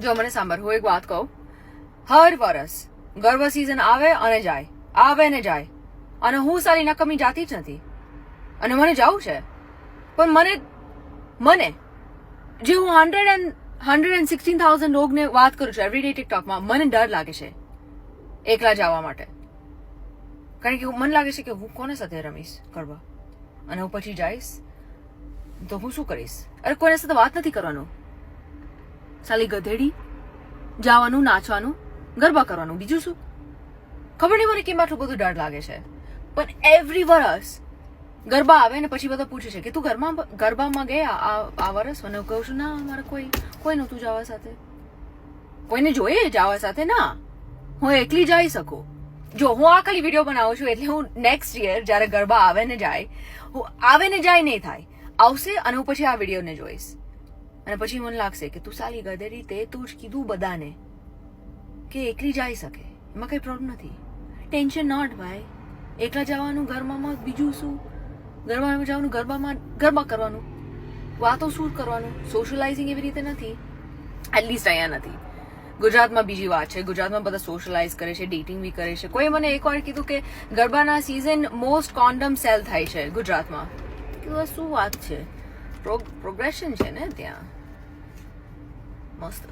જો મને સાંભળ, હું એક વાત કહું. હર વર્ષ ગરબા સિઝન આવે અને જાય, આવે ને જાય, અને હું સારી નકમી જાતી જ નથી. અને મને જવું છે, પણ મને જે હું 116,000 લોકોને વાત કરું છું એવરીડે ટિકટોકમાં, મને ડર લાગે છે એકલા જવા માટે. કારણ કે મને લાગે છે કે હું કોને સાથે રમીશ ગરબા, અને હું પછી જઈશ તો હું શું કરીશ? અરે કોઈના સાથે વાત નથી કરવાનું, સાલી ગધેડી જવાનું, નાચવાનું, ગરબા કરવાનું, બીજું શું? ખબર નહીં મને કેમ આટલું બધું ડર લાગે છે. પણ એવરી વર્ષ ગરબા આવે ને પછી બધા પૂછે છે કે તું ગરબામાં ગયા આ વર્ષ? અને હું કહું છું ના, મારે કોઈ નહોતું જવા સાથે, કોઈને જોઈએ જવા સાથે ના, હું એકલી જઈ શકું. જો હું આ ખાલી વિડીયો બનાવું છું એટલે હું નેક્સ્ટ યર જયારે ગરબા આવે ને જાય, હું આવે ને જાય નહીં થાય, આવશે અને હું પછી આ વિડીયોને જોઈશ, અને પછી મને લાગશે કે તું સાલી ગધેડી, તે તું જ કીધું બધાને કે એકલી જઈ શકે, એમાં કઈ પ્રોબ્લેમ નથી. ટેન્શન નોટ ભાઈ, એકલા જવાનું ગરબામાં, બીજું શું? ગરબામાં જવાનું, ગરબા કરવાનું, વાતો શું કરવાનું, સોશિયલાઇઝિંગ એવી રીતે નથી, એટલીસ્ટ અહીંયા નથી. ગુજરાતમાં બીજી વાત છે, ગુજરાતમાં બધા સોશિયલાઇઝ કરે છે, ડેટિંગ બી કરે છે. કોઈ મને એકવાર કીધું કે ગરબાના સિઝન મોસ્ટ કોન્ડમ સેલ થાય છે ગુજરાતમાં. કીધું શું વાત છે? પ્રોગ્રેશન છે ને ત્યાં, મસ્ત.